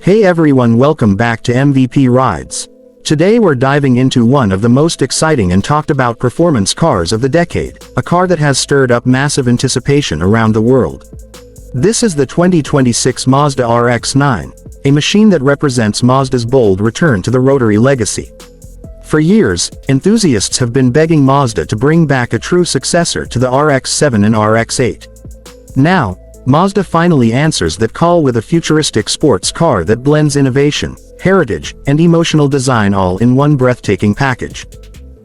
Hey everyone, welcome back to MVP Rides. Today we're diving into one of the most exciting and talked about performance cars of the decade, a car that has stirred up massive anticipation around the world. This is the 2026 Mazda RX-9, a machine that represents Mazda's bold return to the rotary legacy. For years, enthusiasts have been begging Mazda to bring back a true successor to the RX-7 and RX-8. Now, Mazda finally answers that call with a futuristic sports car that blends innovation, heritage, and emotional design all in one breathtaking package.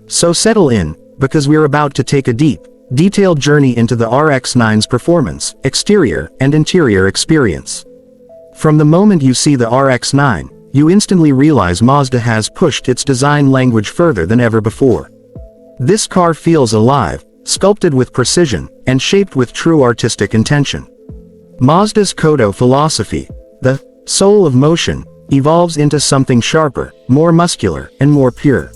So settle in, because we're about to take a deep, detailed journey into the RX-9's performance, exterior, and interior experience. From the moment you see the RX-9, you instantly realize Mazda has pushed its design language further than ever before. This car feels alive, sculpted with precision, and shaped with true artistic intention. Mazda's Kodo philosophy, the soul of motion, evolves into something sharper, more muscular, and more pure.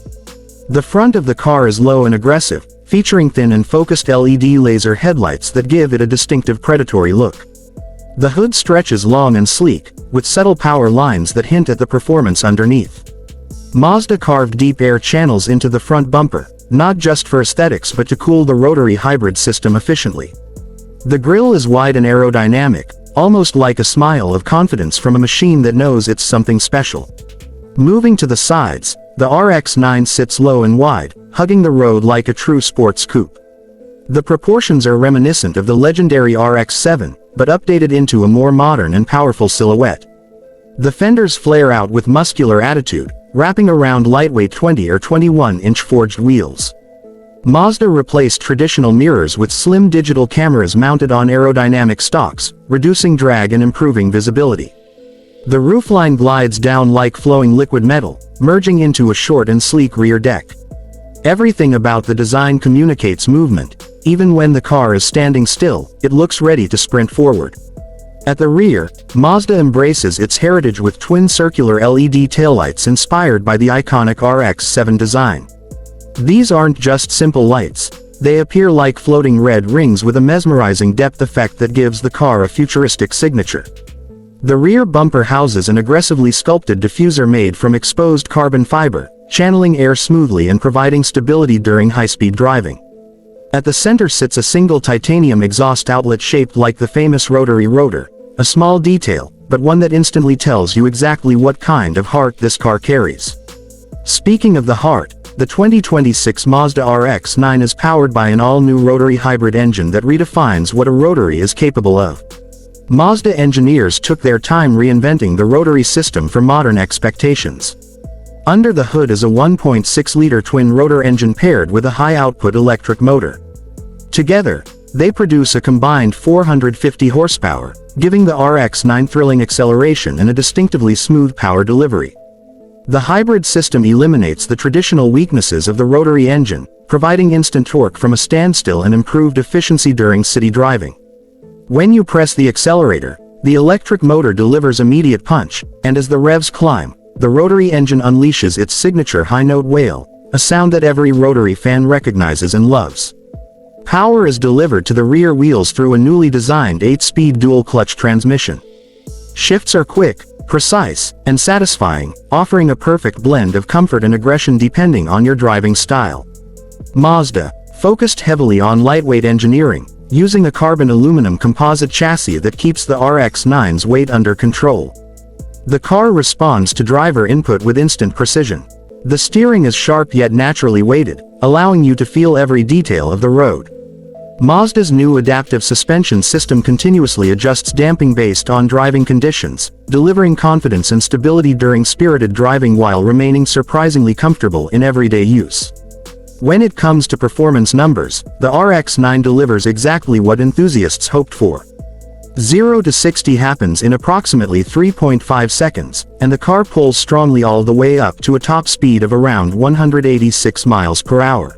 The front of the car is low and aggressive, featuring thin and focused LED laser headlights that give it a distinctive predatory look. The hood stretches long and sleek, with subtle power lines that hint at the performance underneath. Mazda carved deep air channels into the front bumper, not just for aesthetics but to cool the rotary hybrid system efficiently. The grille is wide and aerodynamic, almost like a smile of confidence from a machine that knows it's something special. Moving to the sides, the RX-9 sits low and wide, hugging the road like a true sports coupe. The proportions are reminiscent of the legendary RX-7, but updated into a more modern and powerful silhouette. The fenders flare out with muscular attitude, wrapping around lightweight 20 or 21-inch forged wheels. Mazda replaced traditional mirrors with slim digital cameras mounted on aerodynamic stalks, reducing drag and improving visibility. The roofline glides down like flowing liquid metal, merging into a short and sleek rear deck. Everything about the design communicates movement. Even when the car is standing still, it looks ready to sprint forward. At the rear, Mazda embraces its heritage with twin circular LED taillights inspired by the iconic RX-7 design. These aren't just simple lights, they appear like floating red rings with a mesmerizing depth effect that gives the car a futuristic signature. The rear bumper houses an aggressively sculpted diffuser made from exposed carbon fiber, channeling air smoothly and providing stability during high-speed driving. At the center sits a single titanium exhaust outlet shaped like the famous rotary rotor, a small detail, but one that instantly tells you exactly what kind of heart this car carries. Speaking of the heart, the 2026 Mazda RX-9 is powered by an all-new rotary hybrid engine that redefines what a rotary is capable of. Mazda engineers took their time reinventing the rotary system for modern expectations. Under the hood is a 1.6-liter twin-rotor engine paired with a high-output electric motor. Together, they produce a combined 450 horsepower, giving the RX-9 thrilling acceleration and a distinctively smooth power delivery. The hybrid system eliminates the traditional weaknesses of the rotary engine, providing instant torque from a standstill and improved efficiency during city driving. When you press the accelerator, the electric motor delivers immediate punch, and as the revs climb, the rotary engine unleashes its signature high-note wail, a sound that every rotary fan recognizes and loves. Power is delivered to the rear wheels through a newly designed 8-speed dual-clutch transmission. Shifts are quick, precise, and satisfying, offering a perfect blend of comfort and aggression depending on your driving style. Mazda focused heavily on lightweight engineering, using a carbon-aluminum composite chassis that keeps the RX-9's weight under control. The car responds to driver input with instant precision. The steering is sharp yet naturally weighted, allowing you to feel every detail of the road. Mazda's new adaptive suspension system continuously adjusts damping based on driving conditions, delivering confidence and stability during spirited driving while remaining surprisingly comfortable in everyday use. When it comes to performance numbers, the RX-9 delivers exactly what enthusiasts hoped for. 0 to 60 happens in approximately 3.5 seconds, and the car pulls strongly all the way up to a top speed of around 186 miles per hour.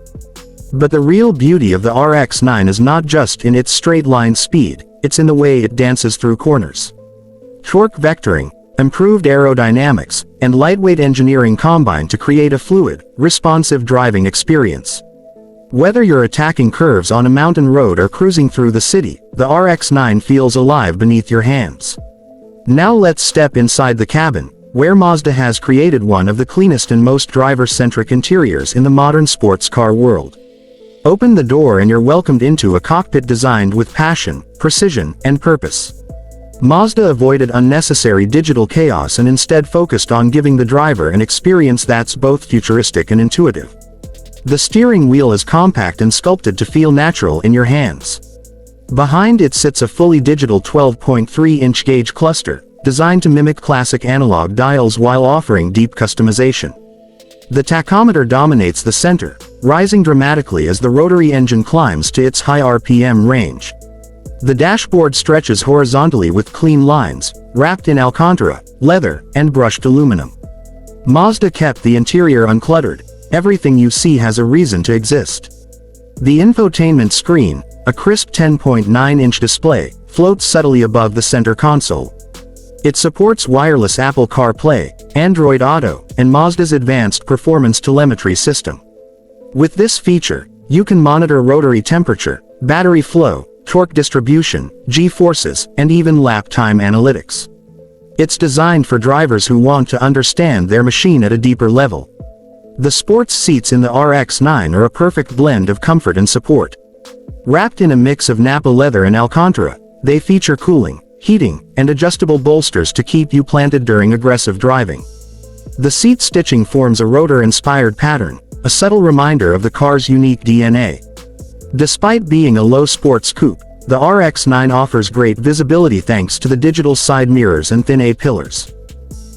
But the real beauty of the RX-9 is not just in its straight-line speed, it's in the way it dances through corners. Torque vectoring, improved aerodynamics, and lightweight engineering combine to create a fluid, responsive driving experience. Whether you're attacking curves on a mountain road or cruising through the city, the RX-9 feels alive beneath your hands. Now let's step inside the cabin, where Mazda has created one of the cleanest and most driver-centric interiors in the modern sports car world. Open the door and you're welcomed into a cockpit designed with passion, precision, and purpose. Mazda avoided unnecessary digital chaos and instead focused on giving the driver an experience that's both futuristic and intuitive. The steering wheel is compact and sculpted to feel natural in your hands. Behind it sits a fully digital 12.3-inch gauge cluster, designed to mimic classic analog dials while offering deep customization. The tachometer dominates the center, rising dramatically as the rotary engine climbs to its high RPM range. The dashboard stretches horizontally with clean lines, wrapped in Alcantara, leather, and brushed aluminum. Mazda kept the interior uncluttered. Everything you see has a reason to exist. The infotainment screen, a crisp 10.9-inch display, floats subtly above the center console. It supports wireless Apple CarPlay, Android Auto, and Mazda's advanced performance telemetry system. With this feature, you can monitor rotary temperature, battery flow, torque distribution, G-forces, and even lap time analytics. It's designed for drivers who want to understand their machine at a deeper level. The sports seats in the RX-9 are a perfect blend of comfort and support. Wrapped in a mix of Nappa leather and Alcantara, they feature cooling, heating, and adjustable bolsters to keep you planted during aggressive driving. The seat stitching forms a rotor-inspired pattern, a subtle reminder of the car's unique DNA. Despite being a low sports coupe, the RX-9 offers great visibility thanks to the digital side mirrors and thin A-pillars.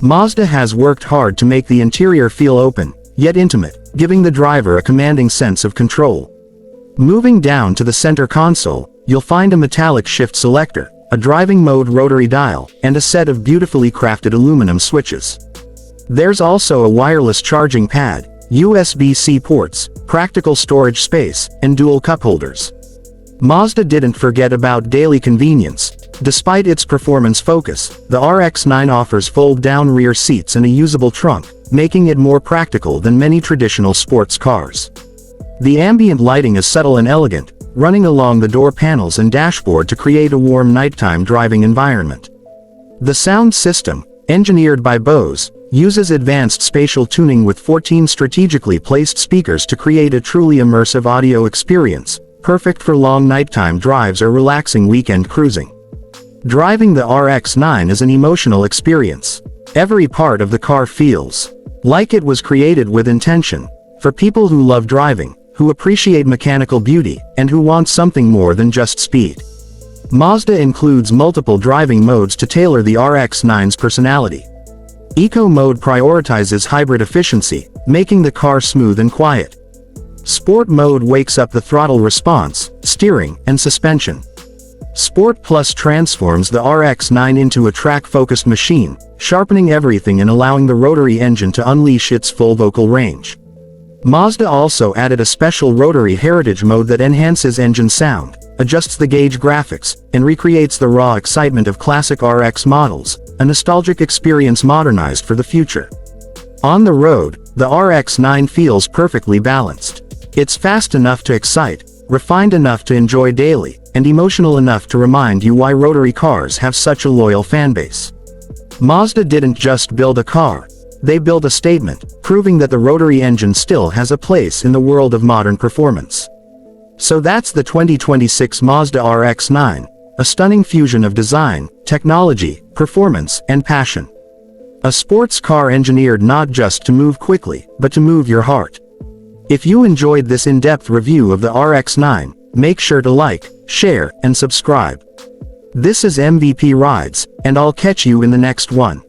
Mazda has worked hard to make the interior feel open, yet intimate, giving the driver a commanding sense of control. Moving down to the center console, you'll find a metallic shift selector, a driving mode rotary dial, and a set of beautifully crafted aluminum switches. There's also a wireless charging pad, USB-C ports, practical storage space, and dual cup holders. Mazda didn't forget about daily convenience. Despite its performance focus, the RX-9 offers fold-down rear seats and a usable trunk, making it more practical than many traditional sports cars. The ambient lighting is subtle and elegant, running along the door panels and dashboard to create a warm nighttime driving environment. The sound system, engineered by Bose, uses advanced spatial tuning with 14 strategically placed speakers to create a truly immersive audio experience, perfect for long nighttime drives or relaxing weekend cruising. Driving the RX-9 is an emotional experience. Every part of the car feels like it was created with intention, for people who love driving, who appreciate mechanical beauty, and who want something more than just speed. Mazda includes multiple driving modes to tailor the RX-9's personality. Eco mode prioritizes hybrid efficiency, making the car smooth and quiet. Sport mode wakes up the throttle response, steering, and suspension. Sport Plus transforms the RX-9 into a track-focused machine, sharpening everything and allowing the rotary engine to unleash its full vocal range. Mazda also added a special rotary heritage mode that enhances engine sound, adjusts the gauge graphics, and recreates the raw excitement of classic RX models, a nostalgic experience modernized for the future. On the road, the RX-9 feels perfectly balanced. It's fast enough to excite, refined enough to enjoy daily, and emotional enough to remind you why rotary cars have such a loyal fanbase. Mazda didn't just build a car. They built a statement, proving that the rotary engine still has a place in the world of modern performance. So that's the 2026 Mazda RX-9, a stunning fusion of design, technology, performance, and passion. A sports car engineered not just to move quickly, but to move your heart. If you enjoyed this in-depth review of the RX-9, make sure to like, share, and subscribe. This is MVP Rides, and I'll catch you in the next one.